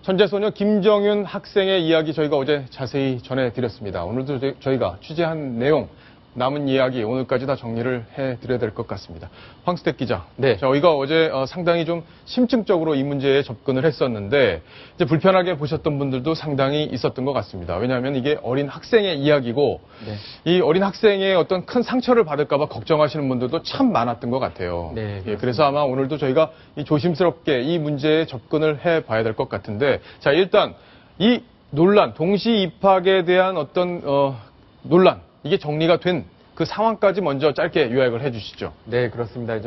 천재소녀 김정윤 학생의 이야기 저희가 어제 자세히 전해드렸습니다. 오늘도 저희가 취재한 내용, 남은 이야기 오늘까지 다 정리를 해드려야 될 것 같습니다. 황스택 기자, 네. 저희가 어제 상당히 좀 심층적으로 이 문제에 접근을 했었는데 이제 불편하게 보셨던 분들도 상당히 있었던 것 같습니다. 왜냐하면 이게 어린 학생의 이야기고 이 어린 학생의 어떤 큰 상처를 받을까 봐 걱정하시는 분들도 참 많았던 것 같아요. 네, 예, 그래서 아마 오늘도 저희가 조심스럽게 이 문제에 접근을 해봐야 될 것 같은데, 자, 일단 이 논란, 동시 입학에 대한 어떤 논란, 이게 정리가 된 그 상황까지 먼저 짧게 요약을 해주시죠. 네, 그렇습니다.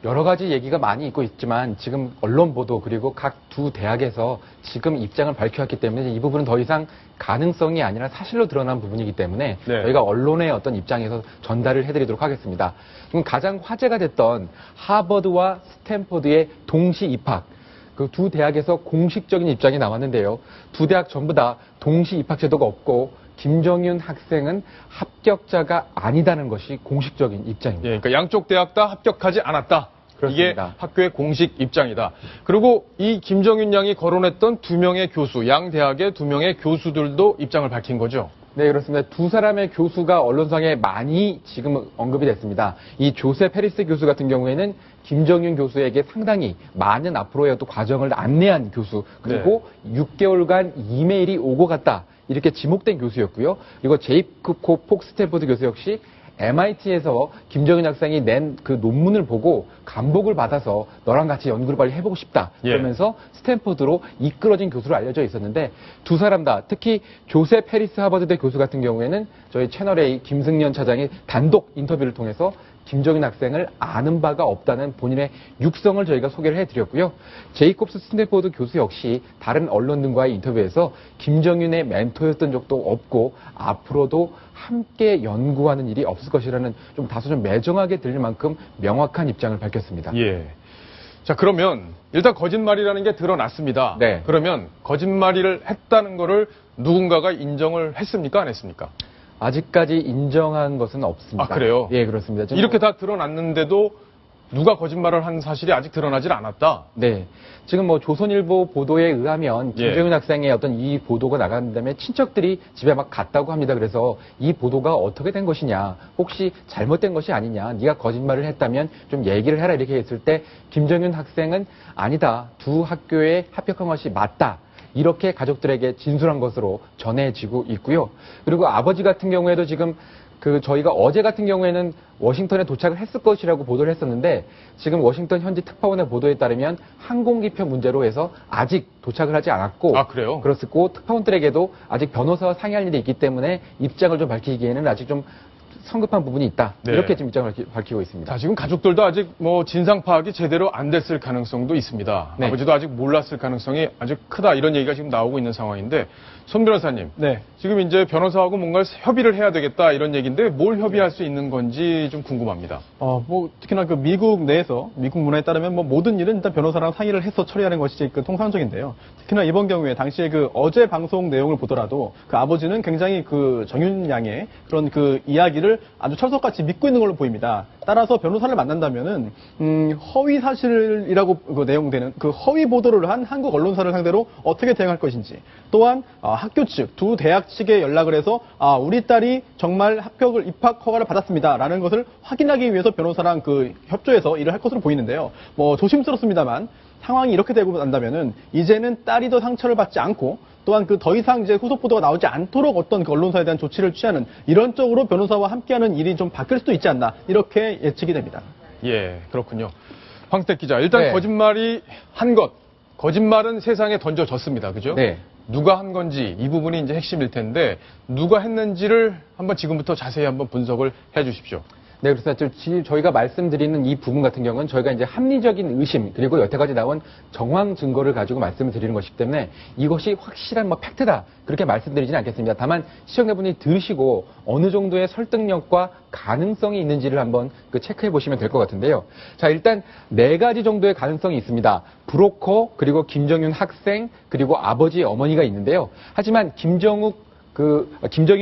여러 가지 얘기가 많이 있고 있지만 지금 언론 보도 그리고 각 두 대학에서 지금 입장을 밝혀왔기 때문에 이 부분은 더 이상 가능성이 아니라 사실로 드러난 부분이기 때문에 저희가 언론의 어떤 입장에서 전달을 해드리도록 하겠습니다. 지금 가장 화제가 됐던 하버드와 스탠퍼드의 동시 입학. 그 두 대학에서 공식적인 입장이 나왔는데요. 두 대학 전부 다 동시 입학 제도가 없고 김정윤 학생은 합격자가 아니다는 것이 공식적인 입장입니다. 예, 그러니까 양쪽 대학 다 합격하지 않았다. 그렇습니다. 이게 학교의 공식 입장이다. 그리고 이 김정윤 양이 거론했던 두 명의 교수, 양 대학의 두 명의 교수들도 입장을 밝힌 거죠. 네, 그렇습니다. 두 사람의 교수가 언론상에 많이 지금 언급이 됐습니다. 이 조셉 해리스 교수 같은 경우에는 김정윤 교수에게 상당히 많은 앞으로의 어떤 과정을 안내한 교수, 그리고 6개월간 이메일이 오고 갔다. 이렇게 지목된 교수였고요. 그리고 제이콥 폭스탠퍼드 교수 역시 MIT에서 김정윤 학생이 낸 그 논문을 보고 감복을 받아서 너랑 같이 연구를 빨리 해보고 싶다. 그러면서 스탠퍼드로 이끌어진 교수로 알려져 있었는데 두 사람 다 특히 조셉 해리스 하버드대 교수 같은 경우에는 저희 채널A 김승연 차장이 단독 인터뷰를 통해서 김정윤 학생을 아는 바가 없다는 본인의 육성을 저희가 소개를 해드렸고요. 제이콥스 스탠퍼드 교수 역시 다른 언론 등과의 인터뷰에서 김정윤의 멘토였던 적도 없고 앞으로도 함께 연구하는 일이 없을 것이라는 좀 다소 좀 매정하게 들릴 만큼 명확한 입장을 밝혔습니다. 예. 자, 그러면 일단 거짓말이라는 게 드러났습니다. 네. 그러면 거짓말을 했다는 거를 누군가가 인정을 했습니까? 안 했습니까? 아직까지 인정한 것은 없습니다. 아, 그래요? 예, 그렇습니다. 이렇게 다 드러났는데도 누가 거짓말을 한 사실이 아직 드러나질 않았다? 네. 지금 조선일보 보도에 의하면 김정윤 학생의 어떤 이 보도가 나간 다음에 친척들이 집에 막 갔다고 합니다. 그래서 이 보도가 어떻게 된 것이냐, 혹시 잘못된 것이 아니냐, 네가 거짓말을 했다면 좀 얘기를 해라 이렇게 했을 때 김정윤 학생은 아니다, 두 학교에 합격한 것이 맞다. 이렇게 가족들에게 진술한 것으로 전해지고 있고요. 그리고 아버지 같은 경우에도 지금 저희가 어제 같은 경우에는 워싱턴에 도착을 했을 것이라고 보도를 했었는데 지금 워싱턴 현지 특파원의 보도에 따르면 항공기표 문제로 해서 아직 도착을 하지 않았고. 아, 그래요? 그렇고 특파원들에게도 아직 변호사와 상의할 일이 있기 때문에 입장을 좀 밝히기에는 아직 좀 성급한 부분이 있다. 이렇게 지금 입장을 밝히고 있습니다. 자, 지금 가족들도 아직 진상 파악이 제대로 안 됐을 가능성도 있습니다. 네. 아버지도 아직 몰랐을 가능성이 아주 크다. 이런 얘기가 지금 나오고 있는 상황인데, 손 변호사님. 네. 지금 이제 변호사하고 뭔가 협의를 해야 되겠다 이런 얘기인데 뭘 협의할 수 있는 건지 좀 궁금합니다. 특히나 미국 내에서 미국 문화에 따르면 모든 일은 일단 변호사랑 상의를 해서 처리하는 것이 통상적인데요. 특히나 이번 경우에 당시에 어제 방송 내용을 보더라도 아버지는 굉장히 정윤 양의 그런 이야기를 아주 철석같이 믿고 있는 걸로 보입니다. 따라서 변호사를 만난다면은 허위 사실이라고 내용되는 허위 보도를 한 한국 언론사를 상대로 어떻게 대응할 것인지, 또한 학교 측, 두 대학 측에 연락을 해서 우리 딸이 정말 입학 허가를 받았습니다라는 것을 확인하기 위해서 변호사랑 협조해서 일을 할 것으로 보이는데요. 조심스럽습니다만 상황이 이렇게 되고 난다면은 이제는 딸이 더 상처를 받지 않고 또한 더 이상 이제 후속 보도가 나오지 않도록 어떤 언론사에 대한 조치를 취하는 이런 쪽으로 변호사와 함께하는 일이 좀 바뀔 수도 있지 않나 이렇게 예측이 됩니다. 예, 그렇군요. 황스택 기자, 일단 거짓말이 한 것, 거짓말은 세상에 던져졌습니다. 그죠? 네. 누가 한 건지 이 부분이 이제 핵심일 텐데 누가 했는지를 한번 지금부터 자세히 한번 분석을 해 주십시오. 네, 그래서 저희가 말씀드리는 이 부분 같은 경우는 저희가 이제 합리적인 의심 그리고 여태까지 나온 정황 증거를 가지고 말씀을 드리는 것이기 때문에 이것이 확실한 팩트다 그렇게 말씀드리지는 않겠습니다. 다만 시청자분이 들으시고 어느 정도의 설득력과 가능성이 있는지를 한번 체크해 보시면 될 것 같은데요. 자, 일단 4가지 정도의 가능성이 있습니다. 브로커, 그리고 김정윤 학생, 그리고 아버지, 어머니가 있는데요. 하지만 김정윤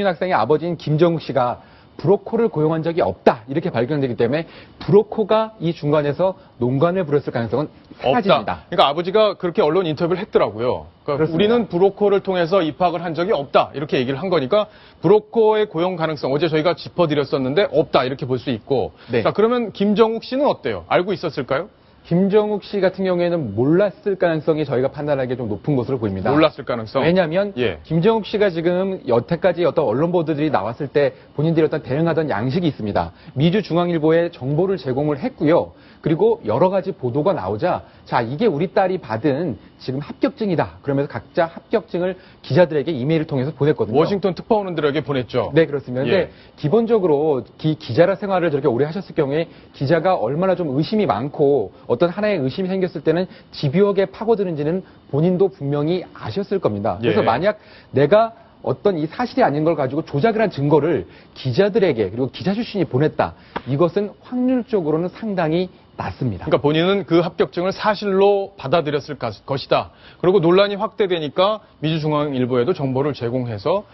학생의 아버지인 김정욱 씨가 브로커를 고용한 적이 없다 이렇게 발견되기 때문에 브로커가 이 중간에서 농간을 부렸을 가능성은 사라집니다. 없다. 그러니까 아버지가 그렇게 언론 인터뷰를 했더라고요. 그러니까 그렇습니다. 우리는 브로커를 통해서 입학을 한 적이 없다. 이렇게 얘기를 한 거니까 브로커의 고용 가능성 어제 저희가 짚어드렸었는데 없다. 이렇게 볼 수 있고. 네. 자, 그러면 김정욱 씨는 어때요? 알고 있었을까요? 김정욱 씨 같은 경우에는 몰랐을 가능성이 저희가 판단하기에 좀 높은 것으로 보입니다. 몰랐을 가능성. 왜냐하면 예. 김정욱 씨가 지금 여태까지 어떤 언론 보도들이 나왔을 때 본인들이 어떤 대응하던 양식이 있습니다. 미주중앙일보에 정보를 제공을 했고요. 그리고 여러 가지 보도가 나오자 자 이게 우리 딸이 받은 지금 합격증이다. 그러면서 각자 합격증을 기자들에게 이메일을 통해서 보냈거든요. 워싱턴 특파원들에게 보냈죠. 네, 그렇습니다. 근데 예. 기본적으로 기자라 생활을 저렇게 오래 하셨을 경우에 기자가 얼마나 좀 의심이 많고 어떤 하나의 의심이 생겼을 때는 집요하게 파고드는지는 본인도 분명히 아셨을 겁니다. 그래서 예. 만약 내가 어떤 이 사실이 아닌 걸 가지고 조작을 한 증거를 기자들에게 그리고 기자 출신이 보냈다. 이것은 확률적으로는 상당히 낮습니다. 그러니까 본인은 그 합격증을 사실로 받아들였을 것이다. 그리고 논란이 확대되니까 미주중앙일보에도 정보를 제공해서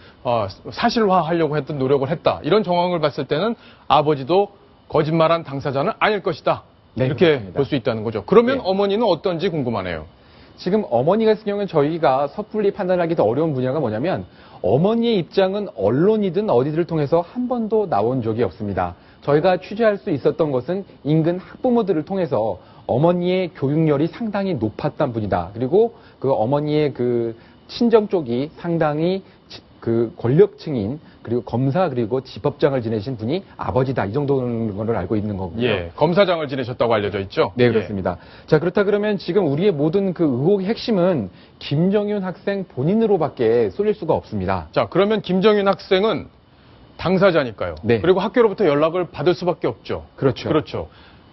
사실화하려고 했던 노력을 했다. 이런 정황을 봤을 때는 아버지도 거짓말한 당사자는 아닐 것이다. 네, 이렇게 그렇습니다. 볼 수 있다는 거죠. 그러면 예. 어머니는 어떤지 궁금하네요. 지금 어머니 같은 경우는 저희가 섣불리 판단하기 더 어려운 분야가 뭐냐면 어머니의 입장은 언론이든 어디를 통해서 한 번도 나온 적이 없습니다. 저희가 취재할 수 있었던 것은 인근 학부모들을 통해서 어머니의 교육열이 상당히 높았던 분이다. 그리고 그 어머니의 그 친정 쪽이 상당히 그 권력층인 그리고 검사 그리고 지법장을 지내신 분이 아버지다. 이 정도는 걸 알고 있는 거고요. 예, 검사장을 지내셨다고 알려져 있죠. 네, 그렇습니다. 자, 그렇다 그러면 지금 우리의 모든 그 의혹의 핵심은 김정윤 학생 본인으로밖에 쏠릴 수가 없습니다. 자, 그러면 김정윤 학생은 당사자니까요. 네. 그리고 학교로부터 연락을 받을 수밖에 없죠. 그렇죠. 그렇죠.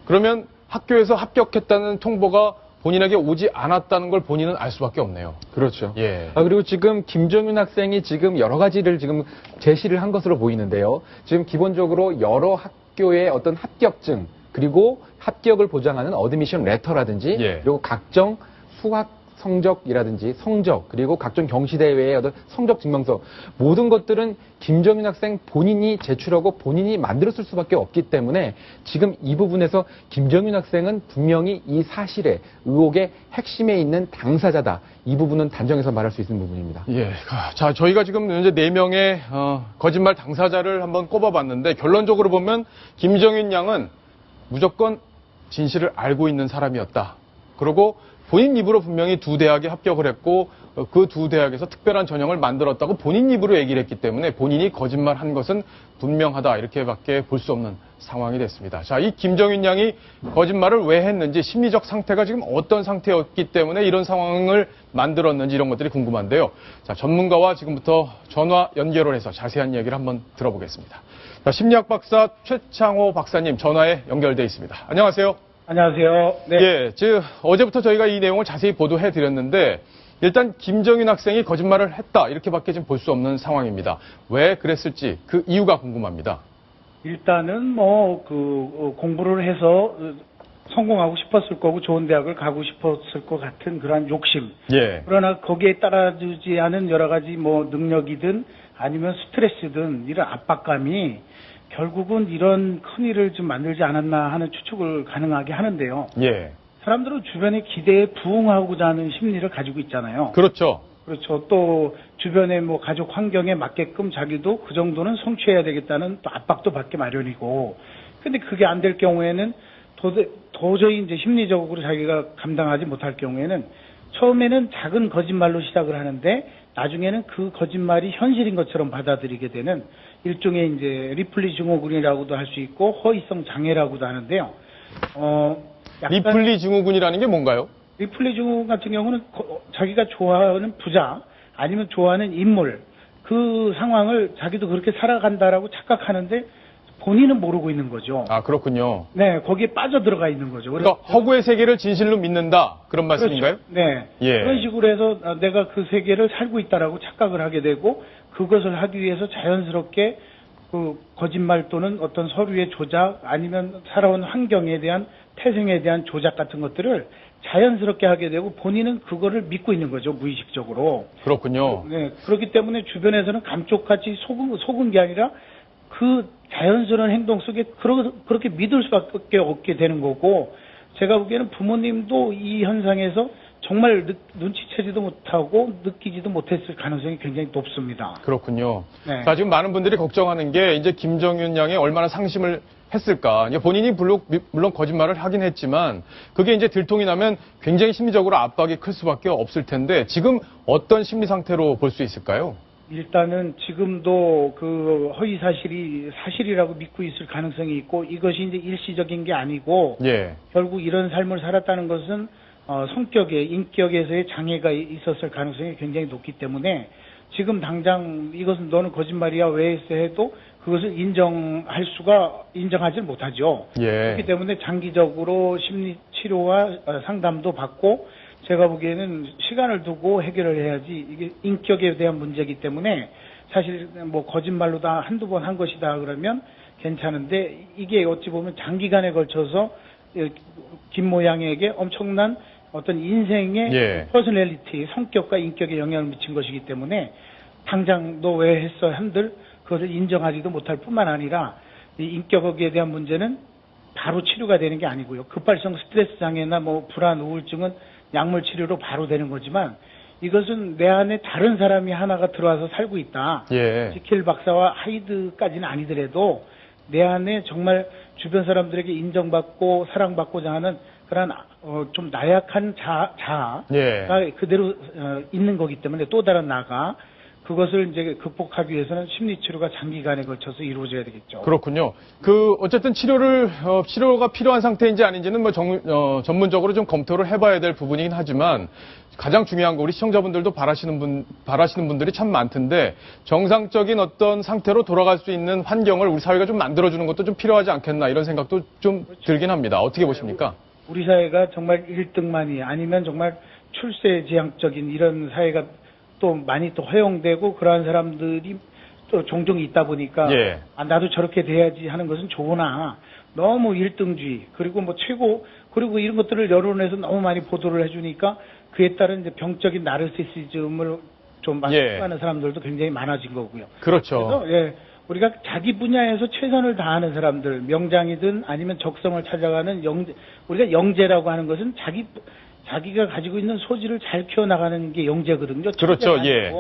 그러면 학교에서 합격했다는 통보가 본인에게 오지 않았다는 걸 본인은 알 수밖에 없네요. 그렇죠. 예. 그리고 지금 김정윤 학생이 지금 여러 가지를 지금 제시를 한 것으로 보이는데요. 지금 기본적으로 여러 학교의 어떤 합격증 그리고 합격을 보장하는 어드미션 레터라든지 예. 그리고 각종 수학 성적이라든지 성적 그리고 각종 경시대회의 어떤 성적 증명서 모든 것들은 김정윤 학생 본인이 제출하고 본인이 만들었을 수밖에 없기 때문에 지금 이 부분에서 김정윤 학생은 분명히 이 사실의 의혹의 핵심에 있는 당사자다. 이 부분은 단정해서 말할 수 있는 부분입니다. 예. 자, 저희가 지금 현재 4명의 거짓말 당사자를 한번 꼽아봤는데 결론적으로 보면 김정윤 양은 무조건 진실을 알고 있는 사람이었다. 그리고 본인 입으로 분명히 2대학에 합격을 했고 그 2대학에서 특별한 전형을 만들었다고 본인 입으로 얘기를 했기 때문에 본인이 거짓말한 것은 분명하다 이렇게밖에 볼 수 없는 상황이 됐습니다. 자, 이 김정윤 양이 거짓말을 왜 했는지 심리적 상태가 지금 어떤 상태였기 때문에 이런 상황을 만들었는지 이런 것들이 궁금한데요. 자, 전문가와 지금부터 전화 연결을 해서 자세한 이야기를 한번 들어보겠습니다. 자, 심리학 박사 최창호 박사님 전화에 연결돼 있습니다. 안녕하세요. 안녕하세요. 네. 예, 어제부터 저희가 이 내용을 자세히 보도해 드렸는데 일단 김정윤 학생이 거짓말을 했다 이렇게밖에 지금 볼 수 없는 상황입니다. 왜 그랬을지 그 이유가 궁금합니다. 일단은 공부를 해서 성공하고 싶었을 거고 좋은 대학을 가고 싶었을 것 같은 그러한 욕심. 예, 그러나 거기에 따라주지 않은 여러 가지 능력이든 아니면 스트레스든 이런 압박감이 결국은 이런 큰일을 좀 만들지 않았나 하는 추측을 가능하게 하는데요. 예, 사람들은 주변의 기대에 부응하고자 하는 심리를 가지고 있잖아요. 그렇죠. 그렇죠. 또 주변의 가족 환경에 맞게끔 자기도 그 정도는 성취해야 되겠다는 또 압박도 받기 마련이고. 근데 그게 안 될 경우에는 도저히 이제 심리적으로 자기가 감당하지 못할 경우에는 처음에는 작은 거짓말로 시작을 하는데 나중에는 그 거짓말이 현실인 것처럼 받아들이게 되는 일종의 이제 리플리 증후군이라고도 할 수 있고 허위성 장애라고도 하는데요. 약간 리플리 증후군이라는 게 뭔가요? 리플리 증후군 같은 경우는 자기가 좋아하는 부자 아니면 좋아하는 인물 그 상황을 자기도 그렇게 살아간다라고 착각하는데 본인은 모르고 있는 거죠. 아, 그렇군요. 네, 거기에 빠져들어가 있는 거죠. 그러니까 허구의 세계를 진실로 믿는다 그런 말씀인가요? 그렇죠. 네. 예. 그런 식으로 해서 내가 그 세계를 살고 있다라고 착각을 하게 되고 그것을 하기 위해서 자연스럽게 그 거짓말 또는 어떤 서류의 조작 아니면 살아온 환경에 대한 태생에 대한 조작 같은 것들을 자연스럽게 하게 되고 본인은 그거를 믿고 있는 거죠. 무의식적으로. 그렇군요. 네. 그렇기 때문에 주변에서는 감쪽같이 속은 게 아니라 그 자연스러운 행동 속에 그렇게 믿을 수밖에 없게 되는 거고, 제가 보기에는 부모님도 이 현상에서 정말 눈치채지도 못하고 느끼지도 못했을 가능성이 굉장히 높습니다. 그렇군요. 네. 자, 지금 많은 분들이 걱정하는 게 이제 김정윤 양이 얼마나 상심을 했을까. 본인이 물론 거짓말을 하긴 했지만 그게 이제 들통이 나면 굉장히 심리적으로 압박이 클 수밖에 없을 텐데 지금 어떤 심리 상태로 볼 수 있을까요? 일단은 지금도 그 허위 사실이 사실이라고 믿고 있을 가능성이 있고, 이것이 이제 일시적인 게 아니고 예. 결국 이런 삶을 살았다는 것은 성격에, 인격에서의 장애가 있었을 가능성이 굉장히 높기 때문에 지금 당장 이것은 너는 거짓말이야 왜 했어 해도 그것을 인정하지 못하죠. 예. 그렇기 때문에 장기적으로 심리 치료와 상담도 받고, 제가 보기에는 시간을 두고 해결을 해야지, 이게 인격에 대한 문제이기 때문에 사실 뭐 거짓말로 다 한두 번 한 것이다 그러면 괜찮은데, 이게 어찌 보면 장기간에 걸쳐서 김 모양에게 엄청난 어떤 인생의 예. 퍼스널리티, 성격과 인격에 영향을 미친 것이기 때문에 당장 너 왜 했어 한들 그것을 인정하지도 못할 뿐만 아니라, 이 인격에 대한 문제는 바로 치료가 되는 게 아니고요. 급발성 스트레스 장애나 뭐 불안, 우울증은 약물 치료로 바로 되는 거지만, 이것은 내 안에 다른 사람이 하나가 들어와서 살고 있다. 예. 지킬 박사와 하이드까지는 아니더라도 내 안에 정말 주변 사람들에게 인정받고 사랑받고자 하는 그런 좀 나약한 자아가 예. 그대로 있는 거기 때문에, 또 다른 나가 그것을 이제 극복하기 위해서는 심리치료가 장기간에 걸쳐서 이루어져야 되겠죠. 그렇군요. 어쨌든 치료가 필요한 상태인지 아닌지는 전문적으로 좀 검토를 해봐야 될 부분이긴 하지만, 가장 중요한 거, 우리 시청자분들도 바라시는 분들이 참 많던데, 정상적인 어떤 상태로 돌아갈 수 있는 환경을 우리 사회가 좀 만들어주는 것도 좀 필요하지 않겠나, 이런 생각도 좀 들긴 합니다. 어떻게 보십니까? 우리 사회가 정말 1등만이 아니면 정말 출세지향적인 이런 사회가 또 많이 또 허용되고, 그러한 사람들이 또 종종 있다 보니까 예. 나도 저렇게 돼야지 하는 것은 좋으나, 너무 1등주의 그리고 뭐 최고, 그리고 이런 것들을 여론에서 너무 많이 보도를 해주니까 그에 따른 이제 병적인 나르시시즘을 좀 만족하는 사람들도 굉장히 많아진 거고요. 그렇죠. 그래서 우리가 자기 분야에서 최선을 다하는 사람들, 명장이든 아니면 적성을 찾아가는 우리가 영재라고 하는 것은 자기가 가지고 있는 소질을 잘 키워나가는 게 영재거든요. 그렇죠. 예.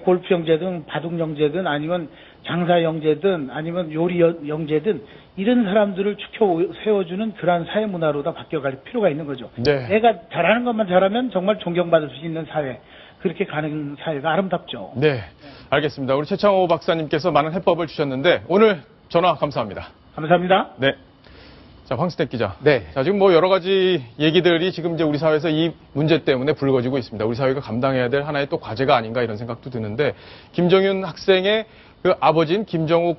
골프 영재든 바둑 영재든 아니면 장사 영재든 아니면 요리 영재든 이런 사람들을 세워주는 그러한 사회 문화로 다 바뀌어갈 필요가 있는 거죠. 네. 내가 잘하는 것만 잘하면 정말 존경받을 수 있는 사회, 그렇게 가는 사회가 아름답죠. 네. 알겠습니다. 우리 최창호 박사님께서 많은 해법을 주셨는데 오늘 전화 감사합니다. 감사합니다. 네. 자, 황스택 기자. 네. 자, 지금 뭐 여러 가지 얘기들이 지금 이제 우리 사회에서 이 문제 때문에 불거지고 있습니다. 우리 사회가 감당해야 될 하나의 또 과제가 아닌가 이런 생각도 드는데, 김정윤 학생의 그 아버지인 김정욱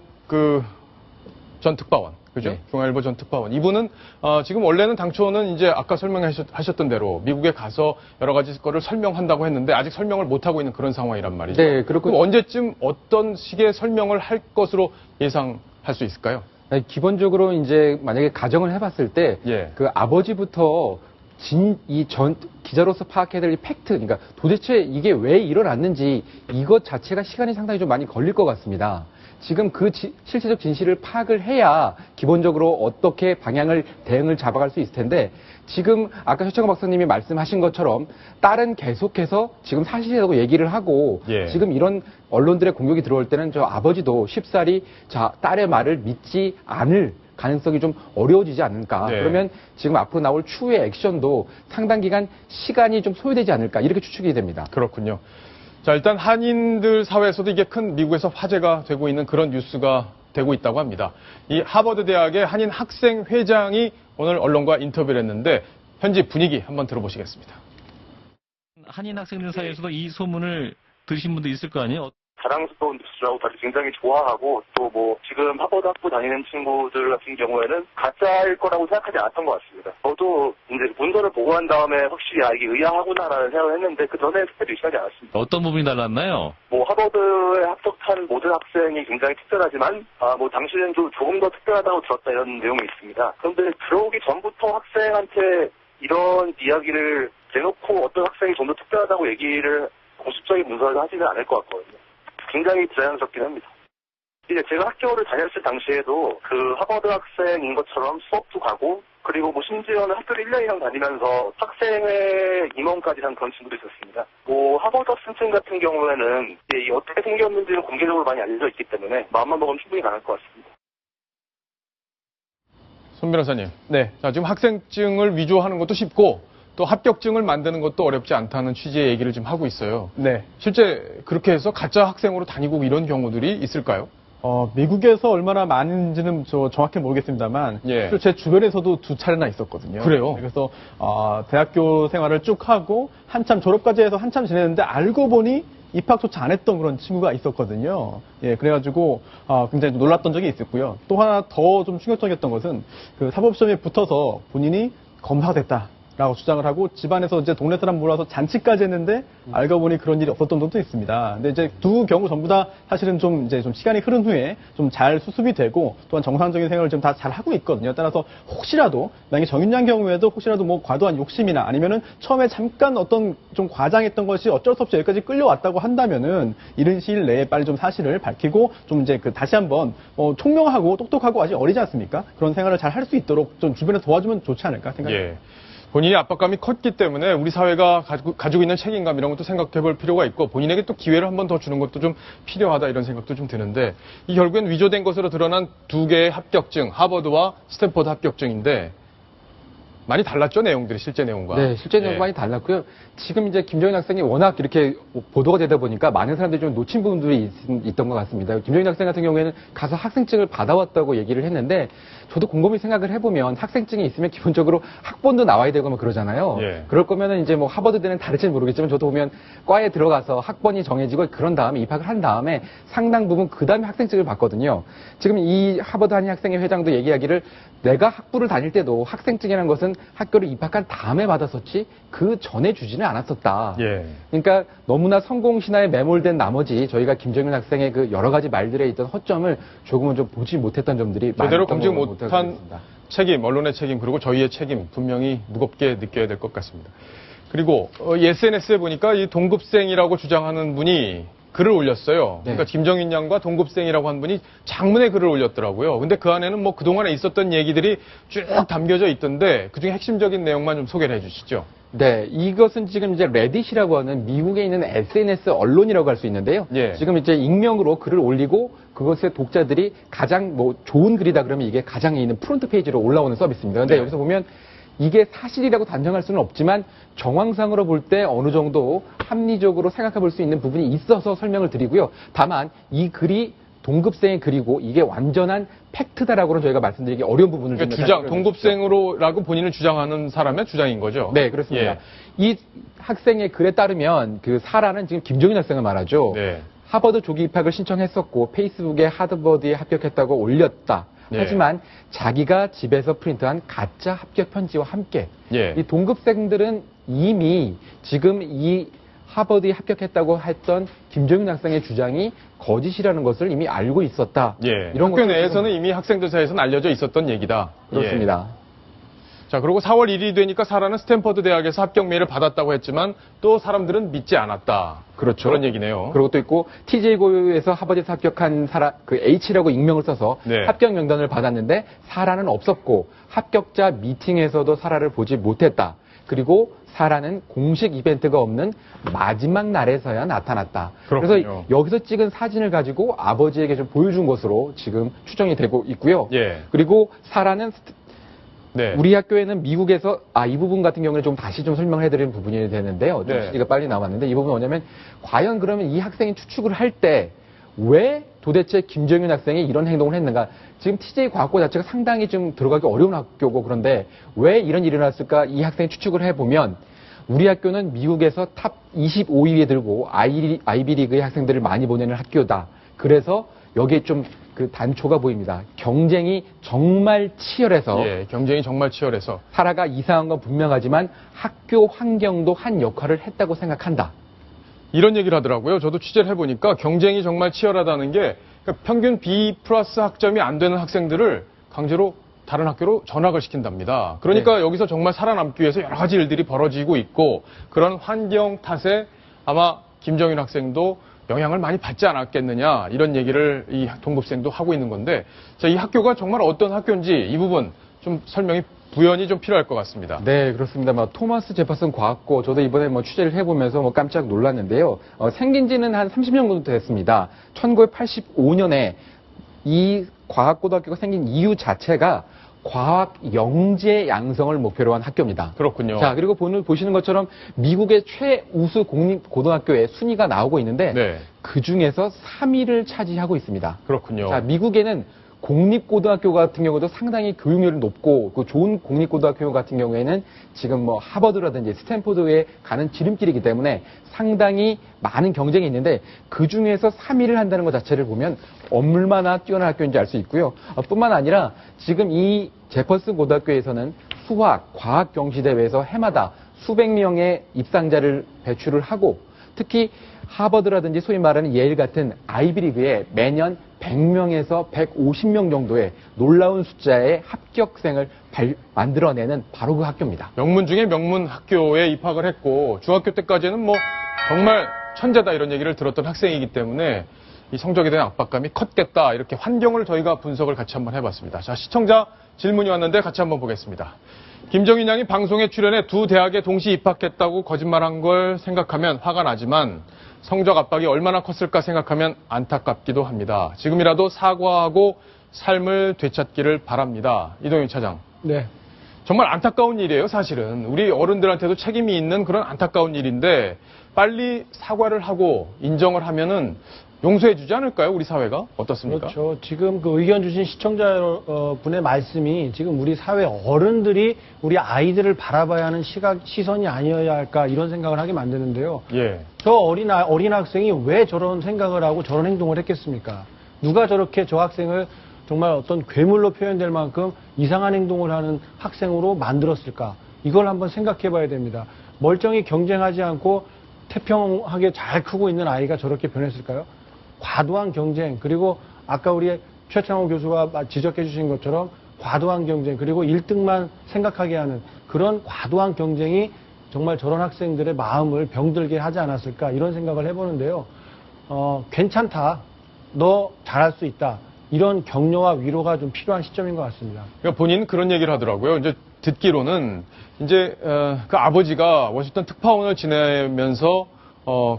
전 특파원, 그죠? 네. 중앙일보 전 특파원. 이분은 지금 원래는 당초는 이제 아까 설명하셨던 대로 미국에 가서 여러 가지 거를 설명한다고 했는데 아직 설명을 못 하고 있는 그런 상황이란 말이죠. 네, 그렇고 그럼 언제쯤 어떤 식의 설명을 할 것으로 예상할 수 있을까요? 기본적으로 이제 만약에 가정을 해봤을 때 예. 그 아버지부터 기자로서 파악해야 될 팩트, 그러니까 도대체 이게 왜 일어났는지 이것 자체가 시간이 상당히 좀 많이 걸릴 것 같습니다. 지금 그 실체적 진실을 파악을 해야 기본적으로 어떻게 대응을 잡아갈 수 있을 텐데, 지금 아까 최창호 박사님이 말씀하신 것처럼 딸은 계속해서 지금 사실이라고 얘기를 하고, 예. 지금 이런 언론들의 공격이 들어올 때는 저 아버지도 쉽사리 딸의 말을 믿지 않을 가능성이 좀 어려워지지 않을까. 네. 그러면 지금 앞으로 나올 추후의 액션도 상당 기간 시간이 좀 소요되지 않을까, 이렇게 추측이 됩니다. 그렇군요. 자, 일단 한인들 사회에서도 이게 큰 미국에서 화제가 되고 있는 그런 뉴스가 되고 있다고 합니다. 이 하버드 대학의 한인 학생 회장이 오늘 언론과 인터뷰를 했는데 현지 분위기 한번 들어보시겠습니다. 한인 학생들 사이에서도 이 소문을 들으신 분도 있을 거 아니에요? 자랑스러운 뉴스라고 다들 굉장히 좋아하고, 또 뭐 지금 하버드 학부 다니는 친구들 같은 경우에는 가짜일 거라고 생각하지 않았던 것 같습니다. 저도 이제 문서를 보고 한 다음에 확실히 이게 의아하구나라는 생각을 했는데 그 전에 특별히 의심하지 않았습니다. 어떤 부분이 달랐나요? 뭐 하버드에 합격한 모든 학생이 굉장히 특별하지만 뭐 당신은 조금 더 특별하다고 들었다 이런 내용이 있습니다. 그런데 들어오기 전부터 학생한테 이런 이야기를 대놓고 어떤 학생이 좀 더 특별하다고 얘기를 공식적인 문서를 하지는 않을 것 같거든요. 굉장히 부자연스럽긴 합니다. 이제 제가 학교를 다녔을 당시에도 그 하버드 학생인 것처럼 수업도 가고 그리고 뭐 심지어는 학교를 1년 이상 다니면서 학생회 임원까지 한 그런 친구도 있었습니다. 뭐 하버드 학생증 같은 경우에는 이게 어떻게 생겼는지는 공개적으로 많이 알려져 있기 때문에 마음만 먹으면 충분히 가능할 것 같습니다. 손 변호사님. 네. 자, 지금 학생증을 위조하는 것도 쉽고 또 합격증을 만드는 것도 어렵지 않다는 취지의 얘기를 지금 하고 있어요. 네. 실제 그렇게 해서 가짜 학생으로 다니고 이런 경우들이 있을까요? 미국에서 얼마나 많은지는 저 정확히 모르겠습니다만, 예. 제 주변에서도 2차례나 있었거든요. 그래요? 그래서, 대학교 생활을 쭉 하고, 한참 졸업까지 해서 한참 지냈는데, 알고 보니 입학조차 안 했던 그런 친구가 있었거든요. 예, 그래가지고, 굉장히 놀랐던 적이 있었고요. 또 하나 더 좀 충격적이었던 것은, 그 사법시험에 붙어서 본인이 검사가 됐다. 라고 주장을 하고 집안에서 이제 동네 사람 몰아서 잔치까지 했는데 알고 보니 그런 일이 없었던 것도 있습니다. 근데 이제 두 경우 전부 다 사실은 좀 시간이 흐른 후에 좀 잘 수습이 되고 또한 정상적인 생활을 지금 다 잘 하고 있거든요. 따라서 혹시라도 만약에 정윤양 경우에도 혹시라도 뭐 과도한 욕심이나 아니면은 처음에 잠깐 어떤 좀 과장했던 것이 어쩔 수 없이 여기까지 끌려왔다고 한다면은 이른 시일 내에 빨리 좀 사실을 밝히고 좀 이제 다시 한번 총명하고 똑똑하고 아직 어리지 않습니까? 그런 생활을 잘 할 수 있도록 좀 주변에 도와주면 좋지 않을까 생각합니다. 예. 본인이 압박감이 컸기 때문에 우리 사회가 가지고 있는 책임감 이런 것도 생각해 볼 필요가 있고 본인에게 또 기회를 한 번 더 주는 것도 좀 필요하다 이런 생각도 좀 드는데 이 결국엔 위조된 것으로 드러난 두 개의 합격증, 하버드와 스탠퍼드 합격증인데 많이 달랐죠, 내용들이 실제 내용과. 네, 실제 내용과 예. 많이 달랐고요. 지금 이제 김정인 학생이 워낙 이렇게 보도가 되다 보니까 많은 사람들이 좀 놓친 부분들이 있던 것 같습니다. 김정인 학생 같은 경우에는 가서 학생증을 받아왔다고 얘기를 했는데 저도 곰곰이 생각을 해보면 학생증이 있으면 기본적으로 학번도 나와야 되고 뭐 그러잖아요. 예. 그럴 거면은 이제 뭐 하버드대는 다를지는 모르겠지만 저도 보면 과에 들어가서 학번이 정해지고 그런 다음에 입학을 한 다음에 상당 부분 그 다음에 학생증을 받거든요. 지금 이 하버드 한인 학생회 회장도 얘기하기를 내가 학부를 다닐 때도 학생증이라는 것은 학교를 입학한 다음에 받았었지 그 전에 주지는 않았었다. 예. 그러니까 너무나 성공 신화에 매몰된 나머지 저희가 김정인 학생의 그 여러 가지 말들에 있던 허점을 조금은 좀 보지 못했던 점들이 제대로 많았던 검증 것 못한 같습니다. 책임, 언론의 책임, 그리고 저희의 책임 분명히 무겁게 느껴야 될 것 같습니다. 그리고 SNS에 보니까 이 동급생이라고 주장하는 분이 글을 올렸어요. 네. 그러니까 김정인 양과 동급생이라고 한 분이 장문의 글을 올렸더라고요. 근데 그 안에는 뭐 그동안에 있었던 얘기들이 쭉 담겨져 있던데 그중에 핵심적인 내용만 좀 소개를 해 주시죠. 네, 이것은 지금 이제 레딧이라고 하는 미국에 있는 SNS 언론이라고 할 수 있는데요. 예. 지금 이제 익명으로 글을 올리고 그것의 독자들이 가장 뭐 좋은 글이다 그러면 이게 가장 있는 프론트 페이지로 올라오는 서비스입니다. 근데 네. 여기서 보면 이게 사실이라고 단정할 수는 없지만 정황상으로 볼 때 어느 정도 합리적으로 생각해 볼 수 있는 부분이 있어서 설명을 드리고요. 다만 이 글이 동급생의 글이고 이게 완전한 팩트다라고는 저희가 말씀드리기 어려운 부분을 좀 그러니까 주장, 동급생으로라고 본인을 주장하는 사람의 주장인 거죠. 네, 그렇습니다. 예. 이 학생의 글에 따르면 그 사라는 지금 김정인 학생을 말하죠. 네. 하버드 조기 입학을 신청했었고 페이스북에 하버드에 합격했다고 올렸다. 예. 하지만 자기가 집에서 프린트한 가짜 합격 편지와 함께 예. 이 동급생들은 이미 지금 이 하버드에 합격했다고 했던 김정인 학생의 주장이 거짓이라는 것을 이미 알고 있었다. 예. 이런 학교 것도 내에서는 지금- 이미 학생들 사이에서는 알려져 있었던 얘기다. 그렇습니다. 예. 자, 그리고 4월 1일이 되니까 사라는 스탠퍼드 대학에서 합격 메일을 받았다고 했지만 또 사람들은 믿지 않았다. 그렇죠. 그런 얘기네요. 그리고 또 있고 TJ 고유에서 하버드에서 합격한 사라 그 H라고 익명을 써서 네. 합격 명단을 받았는데 사라는 없었고 합격자 미팅에서도 사라를 보지 못했다. 그리고 사라는 공식 이벤트가 없는 마지막 날에서야 나타났다. 그렇군요. 그래서 여기서 찍은 사진을 가지고 아버지에게 좀 보여준 것으로 지금 추정이 되고 있고요. 예. 그리고 사라는 네. 우리 학교에는 미국에서 이 부분 같은 경우는 좀 다시 좀 설명을 해드리는 부분이 되는데요. 좀 네. 시기가 빨리 나왔는데 이 부분은 뭐냐면 과연 그러면 이 학생이 추측을 할 때 왜 도대체 김정윤 학생이 이런 행동을 했는가? 지금 TJ 과학고 자체가 상당히 좀 들어가기 어려운 학교고 그런데 왜 이런 일이 일어났을까? 이 학생이 추측을 해보면 우리 학교는 미국에서 탑 25위에 들고 아이비리그의 학생들을 많이 보내는 학교다. 그래서 여기에 좀 그 단초가 보입니다. 경쟁이 정말 치열해서 예, 경쟁이 정말 치열해서 사라가 이상한 건 분명하지만 학교 환경도 한 역할을 했다고 생각한다. 이런 얘기를 하더라고요. 저도 취재를 해보니까 경쟁이 정말 치열하다는 게 그러니까 평균 B 플러스 학점이 안 되는 학생들을 강제로 다른 학교로 전학을 시킨답니다. 그러니까 여기서 정말 살아남기 위해서 여러 가지 일들이 벌어지고 있고 그런 환경 탓에 아마 김정인 학생도 영향을 많이 받지 않았겠느냐 이런 얘기를 이 동급생도 하고 있는 건데 자, 이 학교가 정말 어떤 학교인지 이 부분 좀 설명이 부연이 좀 필요할 것 같습니다. 네, 그렇습니다. 토마스 제퍼슨 과학고 저도 이번에 취재를 해보면서 깜짝 놀랐는데요. 생긴 지는 한 30년 정도 됐습니다. 1985년에 이 과학고등학교가 생긴 이유 자체가 과학 영재 양성을 목표로 한 학교입니다. 그렇군요. 자, 그리고 보시는 것처럼 미국의 최우수 공립고등학교의 순위가 나오고 있는데 네. 그 중에서 3위를 차지하고 있습니다. 그렇군요. 자, 미국에는 공립고등학교 같은 경우도 상당히 교육열이 높고 그 좋은 공립고등학교 같은 경우에는 지금 하버드라든지 스탠포드에 가는 지름길이기 때문에 상당히 많은 경쟁이 있는데 그 중에서 3위를 한다는 것 자체를 보면 얼마나 뛰어난 학교인지 알 수 있고요. 뿐만 아니라 지금 이 제퍼슨 고등학교에서는 수학, 과학 경시대회에서 해마다 수백 명의 입상자를 배출을 하고 특히 하버드라든지 소위 말하는 예일 같은 아이비리그에 매년 100명에서 150명 정도의 놀라운 숫자의 합격생을 만들어내는 바로 그 학교입니다. 명문 중에 명문 학교에 입학을 했고 중학교 때까지는 정말 천재다 이런 얘기를 들었던 학생이기 때문에 이 성적에 대한 압박감이 컸겠다 이렇게 환경을 저희가 분석을 같이 한번 해봤습니다. 자, 시청자 질문이 왔는데 같이 한번 보겠습니다. 김정인 양이 방송에 출연해 두 대학에 동시 입학했다고 거짓말한 걸 생각하면 화가 나지만 성적 압박이 얼마나 컸을까 생각하면 안타깝기도 합니다. 지금이라도 사과하고 삶을 되찾기를 바랍니다. 이동윤 차장. 네. 정말 안타까운 일이에요, 사실은. 우리 어른들한테도 책임이 있는 그런 안타까운 일인데 빨리 사과를 하고 인정을 하면은 용서해주지 않을까요, 우리 사회가? 어떻습니까? 그렇죠. 지금 그 의견 주신 시청자 분의 말씀이 지금 우리 사회 어른들이 우리 아이들을 바라봐야 하는 시선이 아니어야 할까 이런 생각을 하게 만드는데요. 예. 저 어린 학생이 왜 저런 생각을 하고 저런 행동을 했겠습니까? 누가 저렇게 저 학생을 정말 어떤 괴물로 표현될 만큼 이상한 행동을 하는 학생으로 만들었을까? 이걸 한번 생각해 봐야 됩니다. 멀쩡히 경쟁하지 않고 태평하게 잘 크고 있는 아이가 저렇게 변했을까요? 과도한 경쟁, 그리고 아까 우리 최창호 교수가 지적해 주신 것처럼 과도한 경쟁, 그리고 1등만 생각하게 하는 그런 과도한 경쟁이 정말 저런 학생들의 마음을 병들게 하지 않았을까 이런 생각을 해보는데요. 괜찮다. 너 잘할 수 있다. 이런 격려와 위로가 좀 필요한 시점인 것 같습니다. 그러니까 본인 그런 얘기를 하더라고요. 이제 듣기로는 이제 그 아버지가 워싱턴 특파원을 지내면서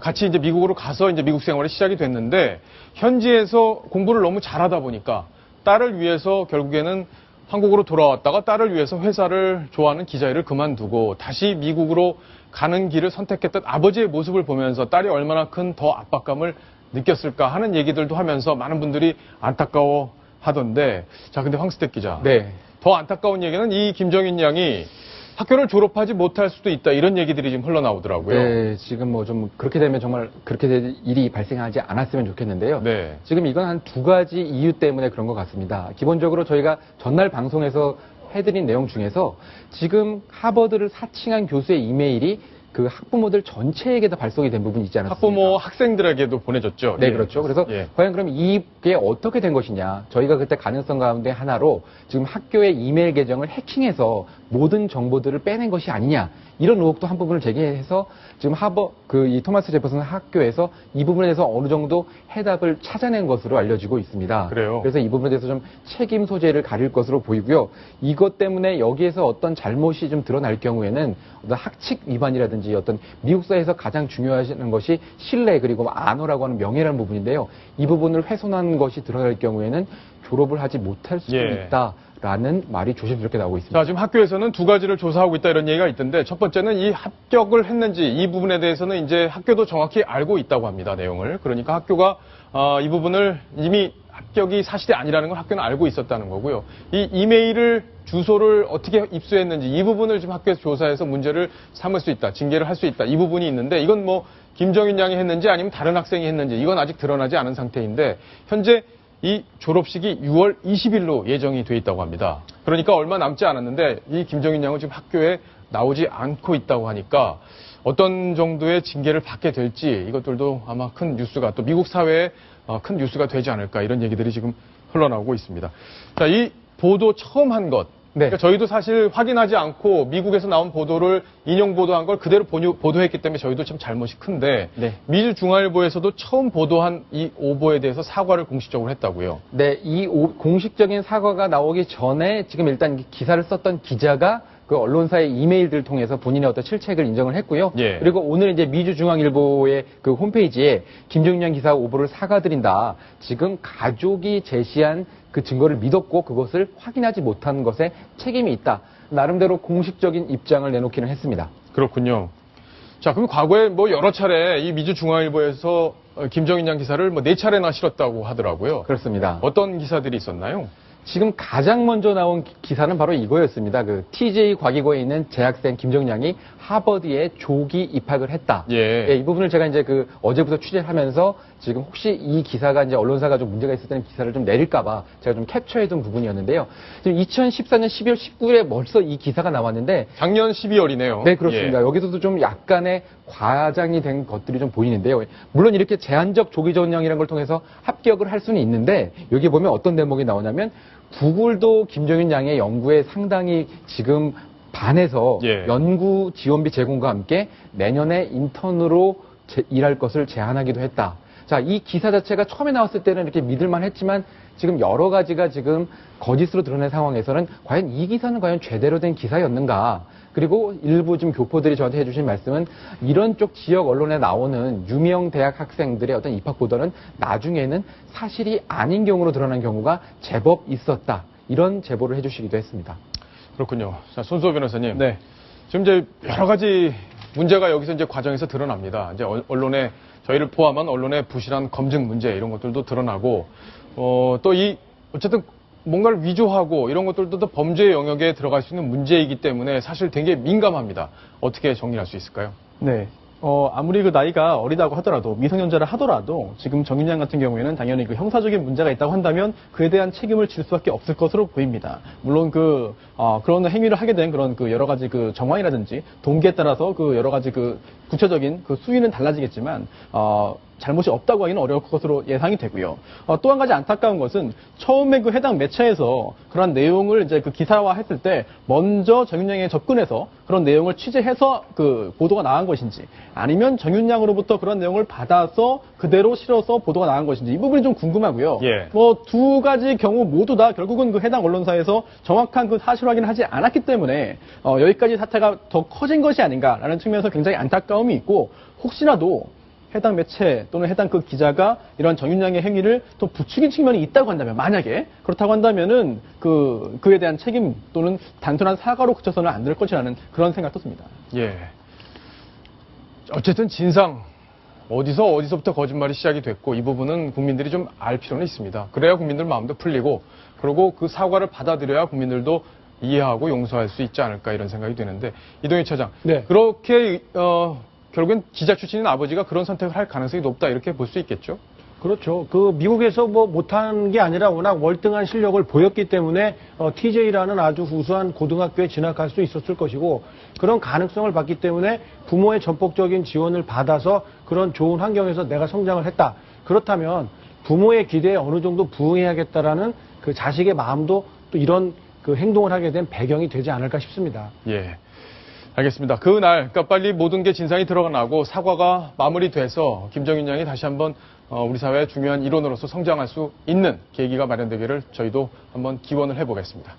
같이 이제 미국으로 가서 이제 미국 생활이 시작이 됐는데 현지에서 공부를 너무 잘하다 보니까 딸을 위해서 결국에는 한국으로 돌아왔다가 딸을 위해서 회사를 좋아하는 기자일을 그만두고 다시 미국으로 가는 길을 선택했던 아버지의 모습을 보면서 딸이 얼마나 큰 더 압박감을 느꼈을까 하는 얘기들도 하면서 많은 분들이 안타까워 하던데 자, 근데 황스택 기자. 네. 더 안타까운 얘기는 이 김정인 양이 학교를 졸업하지 못할 수도 있다 이런 얘기들이 지금 흘러나오더라고요. 네, 지금 좀 그렇게 되면 정말 그렇게 될 일이 발생하지 않았으면 좋겠는데요. 네. 지금 이건 한 두 가지 이유 때문에 그런 것 같습니다. 기본적으로 저희가 전날 방송에서 해드린 내용 중에서 지금 하버드를 사칭한 교수의 이메일이 그 학부모들 전체에게도 발송이 된 부분이 있지 않았습니까? 학부모 학생들에게도 보내줬죠. 네, 예. 그렇죠. 그래서 예. 과연 그럼 이게 어떻게 된 것이냐. 저희가 그때 가능성 가운데 하나로 지금 학교의 이메일 계정을 해킹해서 모든 정보들을 빼낸 것이 아니냐. 이런 의혹도 한 부분을 제기해서 지금 이 토마스 제퍼슨 학교에서 이 부분에 대해서 어느 정도 해답을 찾아낸 것으로 알려지고 있습니다. 그래요? 그래서 이 부분에 대해서 좀 책임 소재를 가릴 것으로 보이고요. 이것 때문에 여기에서 어떤 잘못이 좀 드러날 경우에는 어떤 학칙 위반이라든지 어떤 미국 사회에서 가장 중요하시는 것이 신뢰 그리고 안호라고 하는 명예라는 부분인데요. 이 부분을 훼손한 것이 드러날 경우에는 졸업을 하지 못할 수도 예. 있다라는 말이 조심스럽게 나오고 있습니다. 자, 지금 학교에서는 두 가지를 조사하고 있다 이런 얘기가 있던데 첫 번째는 이 합격을 했는지 이 부분에 대해서는 이제 학교도 정확히 알고 있다고 합니다. 내용을. 그러니까 학교가 이 부분을 이미 합격이 사실이 아니라는 걸 학교는 알고 있었다는 거고요. 이 이메일을 주소를 어떻게 입수했는지 이 부분을 지금 학교에서 조사해서 문제를 삼을 수 있다. 징계를 할 수 있다. 이 부분이 있는데 이건 김정인 양이 했는지 아니면 다른 학생이 했는지 이건 아직 드러나지 않은 상태인데 현재 이 졸업식이 6월 20일로 예정이 돼 있다고 합니다. 그러니까 얼마 남지 않았는데 이 김정인 양은 지금 학교에 나오지 않고 있다고 하니까 어떤 정도의 징계를 받게 될지 이것들도 아마 큰 뉴스가 또 미국 사회에 큰 뉴스가 되지 않을까 이런 얘기들이 지금 흘러나오고 있습니다. 자, 이 보도 처음 한 것 네. 그러니까 저희도 사실 확인하지 않고 미국에서 나온 보도를 인용 보도한 걸 그대로 보도했기 때문에 저희도 참 잘못이 큰데 네. 미주 중앙일보에서도 처음 보도한 이 오보에 대해서 사과를 공식적으로 했다고요. 네, 이 공식적인 사과가 나오기 전에 지금 일단 기사를 썼던 기자가 그 언론사의 이메일들을 통해서 본인의 어떤 실책을 인정을 했고요. 예. 그리고 오늘 이제 미주중앙일보의 그 홈페이지에 김정년 기사 오보를 사과드린다. 지금 가족이 제시한 그 증거를 믿었고 그것을 확인하지 못한 것에 책임이 있다. 나름대로 공식적인 입장을 내놓기는 했습니다. 그렇군요. 자, 그럼 과거에 뭐 여러 차례 이 미주 중앙일보에서 김정인 양 기사를 뭐 4차례나 실었다고 하더라고요. 그렇습니다. 어떤 기사들이 있었나요? 지금 가장 먼저 나온 기사는 바로 이거였습니다. 그 TJ 과기고에 있는 재학생 김정양이 하버드에 조기 입학을 했다. 예. 이 부분을 제가 이제 그 어제부터 취재를 하면서 지금 혹시 이 기사가 이제 언론사가 좀 문제가 있을 때는 기사를 좀 내릴까봐 제가 좀 캡처해둔 부분이었는데요. 지금 2014년 12월 19일에 벌써 이 기사가 나왔는데 작년 12월이네요. 네, 그렇습니다. 여기서도 좀 약간의 과장이 된 것들이 좀 보이는데요. 물론 이렇게 제한적 조기 전형이라는 걸 통해서 합격을 할 수는 있는데 여기 보면 어떤 대목이 나오냐면 구글도 김정인 양의 연구에 상당히 지금 반해서 예. 연구 지원비 제공과 함께 내년에 인턴으로 일할 것을 제안하기도 했다. 자, 이 기사 자체가 처음에 나왔을 때는 이렇게 믿을만 했지만 지금 여러 가지가 지금 거짓으로 드러낸 상황에서는 과연 이 기사는 과연 제대로 된 기사였는가? 그리고 일부 지금 교포들이 저한테 해주신 말씀은 이런 쪽 지역 언론에 나오는 유명 대학 학생들의 어떤 입학 보도는 나중에는 사실이 아닌 경우로 드러난 경우가 제법 있었다. 이런 제보를 해주시기도 했습니다. 그렇군요. 자, 손수호 변호사님. 네. 지금 이제 여러 가지 문제가 여기서 이제 과정에서 드러납니다. 이제 언론에 저희를 포함한 언론의 부실한 검증 문제 이런 것들도 드러나고 또 이 어쨌든 뭔가를 위조하고 이런 것들도 또 범죄 영역에 들어갈 수 있는 문제이기 때문에 사실 되게 민감합니다. 어떻게 정리할 수 있을까요? 네. 아무리 그 나이가 어리다고 하더라도, 미성년자를 하더라도, 지금 정윤양 같은 경우에는 당연히 그 형사적인 문제가 있다고 한다면 그에 대한 책임을 질 수밖에 없을 것으로 보입니다. 물론 그런 행위를 하게 된 그런 그 여러 가지 그 정황이라든지 동기에 따라서 그 여러 가지 그 구체적인 그 수위는 달라지겠지만, 잘못이 없다고 하기는 어려울 것으로 예상이 되고요. 또 한 가지 안타까운 것은 처음에 그 해당 매체에서 그런 내용을 이제 그 기사화했을 때 먼저 정윤양에 접근해서 그런 내용을 취재해서 그 보도가 나간 것인지 아니면 정윤양으로부터 그런 내용을 받아서 그대로 실어서 보도가 나간 것인지 이 부분이 좀 궁금하고요. 예. 뭐 두 가지 경우 모두 다 결국은 그 해당 언론사에서 정확한 그 사실 확인을 하지 않았기 때문에 여기까지 사태가 더 커진 것이 아닌가라는 측면에서 굉장히 안타까움이 있고 혹시라도 해당 매체 또는 해당 그 기자가 이런 정윤양의 행위를 또 부추긴 측면이 있다고 한다면 만약에 그렇다고 한다면은 그에 대한 책임 또는 단순한 사과로 그쳐서는 안 될 것이라는 그런 생각도 듭니다. 예. 어쨌든 진상 어디서부터 거짓말이 시작이 됐고 이 부분은 국민들이 좀 알 필요는 있습니다. 그래야 국민들 마음도 풀리고 그리고 그 사과를 받아들여야 국민들도 이해하고 용서할 수 있지 않을까 이런 생각이 드는데 이동희 차장. 네. 그렇게 결국엔 기자 출신인 아버지가 그런 선택을 할 가능성이 높다 이렇게 볼 수 있겠죠? 그렇죠. 그 미국에서 뭐 못한 게 아니라 워낙 월등한 실력을 보였기 때문에 TJ라는 아주 우수한 고등학교에 진학할 수 있었을 것이고 그런 가능성을 봤기 때문에 부모의 전폭적인 지원을 받아서 그런 좋은 환경에서 내가 성장을 했다. 그렇다면 부모의 기대에 어느 정도 부응해야겠다라는 그 자식의 마음도 또 이런 그 행동을 하게 된 배경이 되지 않을까 싶습니다. 예. 알겠습니다. 그날, 그러니까 빨리 모든 게 진상이 드러나고 사과가 마무리돼서 김정인 양이 다시 한번 우리 사회의 중요한 일원으로서 성장할 수 있는 계기가 마련되기를 저희도 한번 기원을 해보겠습니다.